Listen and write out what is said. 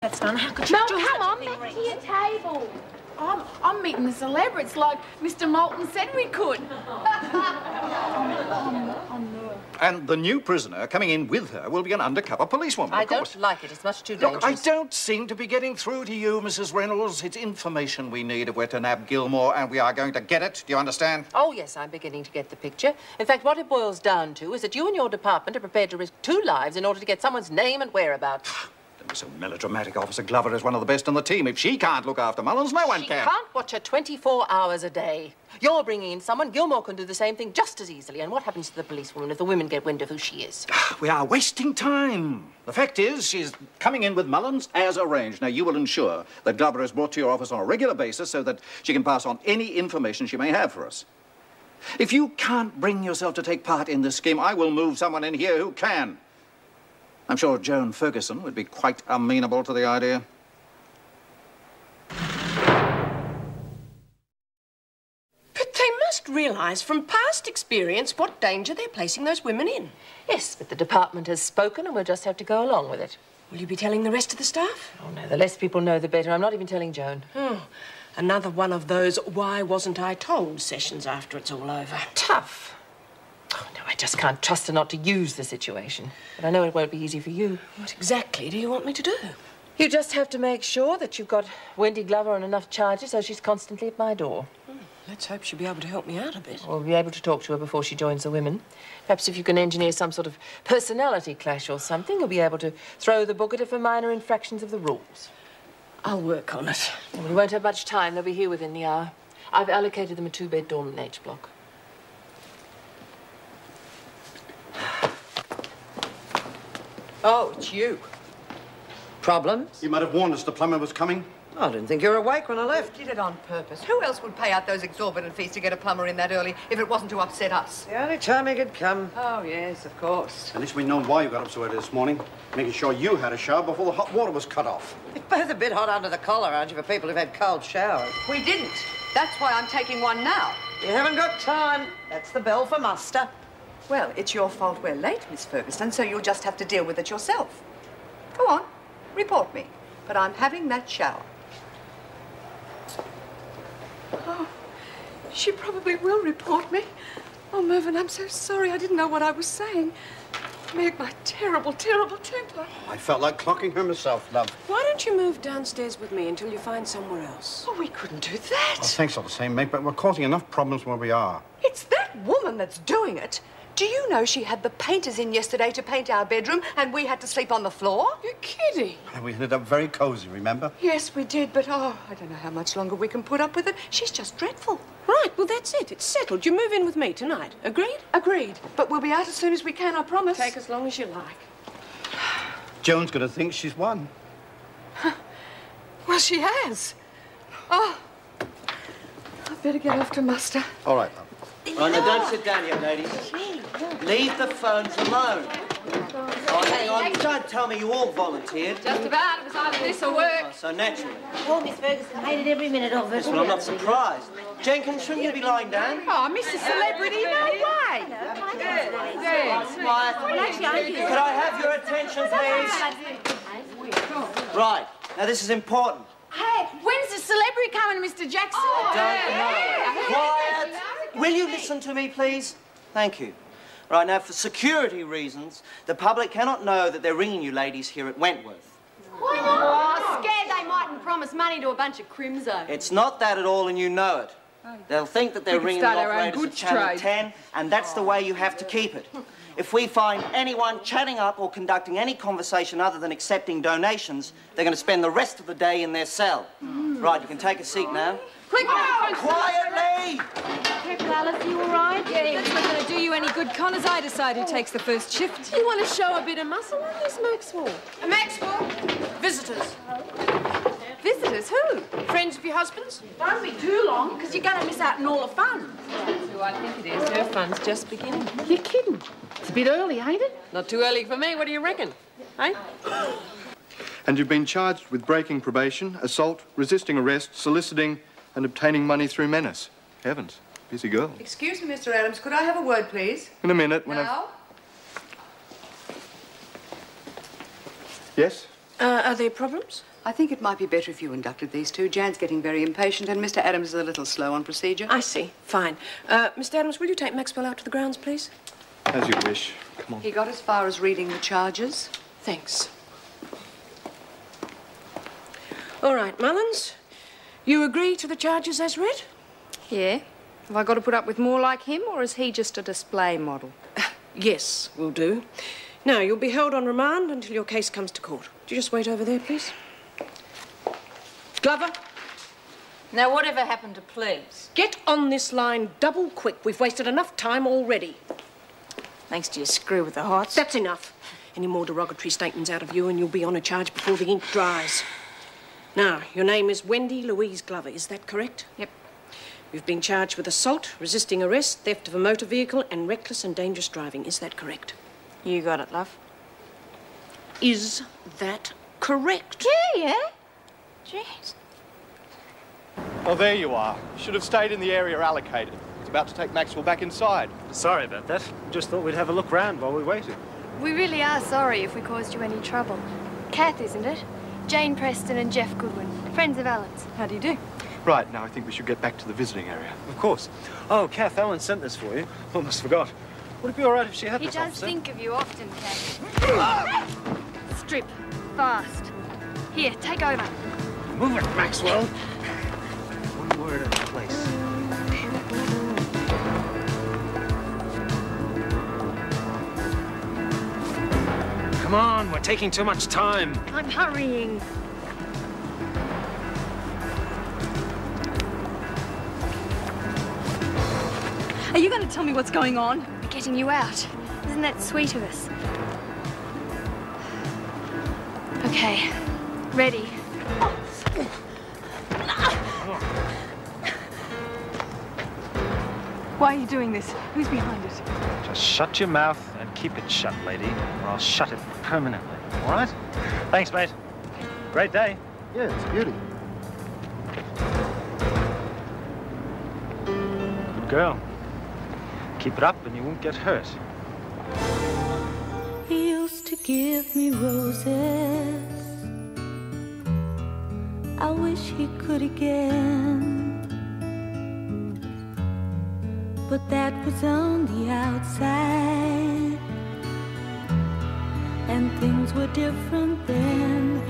That's done. How could you do come on, such a thing, back to your table. I'm meeting the celebrities like Mr. Moulton said we could. And the new prisoner coming in with her will be an undercover policewoman, I of course. don't like it. It's much too dangerous. Look, I don't seem to be getting through to you, Mrs. Reynolds. It's information we need if we're to nab Gilmore, and we are going to get it. Do you understand? Oh, yes, I'm beginning to get the picture. In fact, what it boils down to is that you and your department are prepared to risk 2 lives in order to get someone's name and whereabouts. Don't be so melodramatic. Officer Glover is one of the best on the team. If she can't look after Mullins, no one can. She can't watch her 24 hours a day. You're bringing in someone. Gilmore can do the same thing just as easily. And what happens to the policewoman if the women get wind of who she is? We are wasting time. The fact is, she's coming in with Mullins as arranged. Now, you will ensure that Glover is brought to your office on a regular basis so that she can pass on any information she may have for us. If you can't bring yourself to take part in this scheme, I will move someone in here who can. I'm sure Joan Ferguson would be quite amenable to the idea. But they must realise from past experience what danger they're placing those women in. Yes, but the department has spoken and we'll just have to go along with it. Will you be telling the rest of the staff? Oh, no, the less people know, the better. I'm not even telling Joan. Oh, another one of those why wasn't I told sessions after it's all over. Tough. Oh, no, I just can't trust her not to use the situation. But I know it won't be easy for you. What exactly do you want me to do? You just have to make sure that you've got Wendy Glover on enough charges so she's constantly at my door. Let's hope she'll be able to help me out a bit. We'll be able to talk to her before she joins the women. Perhaps if you can engineer some sort of personality clash or something, you'll be able to throw the book at her for minor infractions of the rules. I'll work on it. And we won't have much time. They'll be here within the hour. I've allocated them a 2-bed dorm in H block. Oh, it's you. Problems? You might have warned us the plumber was coming. I didn't think you were awake when I left. Did it on purpose. Who else would pay out those exorbitant fees to get a plumber in that early if it wasn't to upset us? The only time he could come. Oh, yes, of course. At least we know why you got up so early this morning. Making sure you had a shower before the hot water was cut off. You're both a bit hot under the collar, aren't you, for people who've had cold showers? We didn't. That's why I'm taking one now. You haven't got time. That's the bell for muster. Well, it's your fault we're late, Miss Ferguson, so you'll just have to deal with it yourself. Go on, report me. But I'm having that shower. Oh, she probably will report me. Oh, Mervyn, I'm so sorry. I didn't know what I was saying. Meg, my terrible, terrible temper. I felt like clocking her myself, love. Why don't you move downstairs with me until you find somewhere else? Oh, we couldn't do that. Well, thanks all the same, Meg, but we're causing enough problems where we are. It's that woman that's doing it. Do you know she had the painters in yesterday to paint our bedroom and we had to sleep on the floor? You're kidding. And we ended up very cosy, remember? Yes, we did, but oh, I don't know how much longer we can put up with it. She's just dreadful. Right, well, that's it. It's settled. You move in with me tonight. Agreed? Agreed. But we'll be out as soon as we can, I promise. Take as long as you like. Joan's going to think she's won. Well, she has. Oh, I'd better get off to muster. All right, love. Right, now don't sit down yet, ladies. Leave the phones alone. Oh, hang on, don't tell me you all volunteered. Just about. It was either this or work. Oh, so naturally. Poor Miss Ferguson hated every minute of it. Well, I'm not surprised. Jenkins, shouldn't you be lying down? Oh, Mr. Celebrity, no way. Quiet. Could I have your attention, please? Right, now this is important. Hey, when's the celebrity coming, Mr. Jackson? Don't know. Quiet. Will you listen to me, please? Thank you. Right, now, for security reasons, the public cannot know that they're ringing you ladies here at Wentworth. Why not? Oh, scared they mightn't promise money to a bunch of crimso. It's not that at all, and you know it. They'll think that they're ringing the operators at Channel 10, and that's the way you have to keep it. If we find anyone chatting up or conducting any conversation other than accepting donations, they're going to spend the rest of the day in their cell. Right, you can take a seat now. Quick, Quietly! Careful, Alice, you all right? Yeah, that's not going to do you any good, Connors. I decide who takes the first shift. You want to show a bit of muscle? Where's Maxwell? Maxwell? Visitors. Visitors? Who? Friends of your husband's? Don't be too long, because you're going to miss out on all the fun. That's who I think it is. Her fun's just beginning. You're kidding. It's a bit early, ain't it? Not too early for me. What do you reckon? Eh? And you've been charged with breaking probation, assault, resisting arrest, soliciting and obtaining money through menace. Heavens, busy girl. Excuse me, Mr. Adams. Could I have a word, please? In a minute, when Now? Yes? Are there problems? I think it might be better if you inducted these two. Jan's getting very impatient and Mr. Adams is a little slow on procedure. I see. Fine. Mr. Adams, will you take Maxwell out to the grounds, please? As you wish. Come on. He got as far as reading the charges. Thanks. All right, Mullins. You agree to the charges as read? Yeah. Have I got to put up with more like him, or is he just a display model? Yes, will do. Now, you'll be held on remand until your case comes to court. Would you just wait over there, please? Glover? Now, whatever happened to please? Get on this line double quick. We've wasted enough time already. Thanks to your screw with the hearts. That's enough. Any more derogatory statements out of you and you'll be on a charge before the ink dries. Now, your name is Wendy Louise Glover, is that correct? Yep. You've been charged with assault, resisting arrest, theft of a motor vehicle and reckless and dangerous driving. Is that correct? You got it, love. Is that correct? Yeah. Jeez. Oh, there you are. Should have stayed in the area allocated. It's about to take Maxwell back inside. Sorry about that. Just thought we'd have a look round while we waited. We really are sorry if we caused you any trouble. Kath, isn't it? Jane Preston and Jeff Goodwin, friends of Alan's. How do you do? Right, now I think we should get back to the visiting area. Of course. Oh, Kath, Alan sent this for you. Almost forgot. Would it be all right if she had He this, does officer? think of you often, Kath. Strip. Fast. Here, take over. Move it, Maxwell. One word at a place. Come on, we're taking too much time. I'm hurrying. Are you going to tell me what's going on? We're getting you out. Isn't that sweet of us? Okay. Ready. Why are you doing this? Who's behind it? Just shut your mouth and keep it shut, lady, or I'll shut it permanently. All right? Thanks, mate. Great day. Yeah, it's a beauty. Good girl. Keep it up and you won't get hurt. He used to give me roses. I wish he could again. But that was on the outside, and things were different then.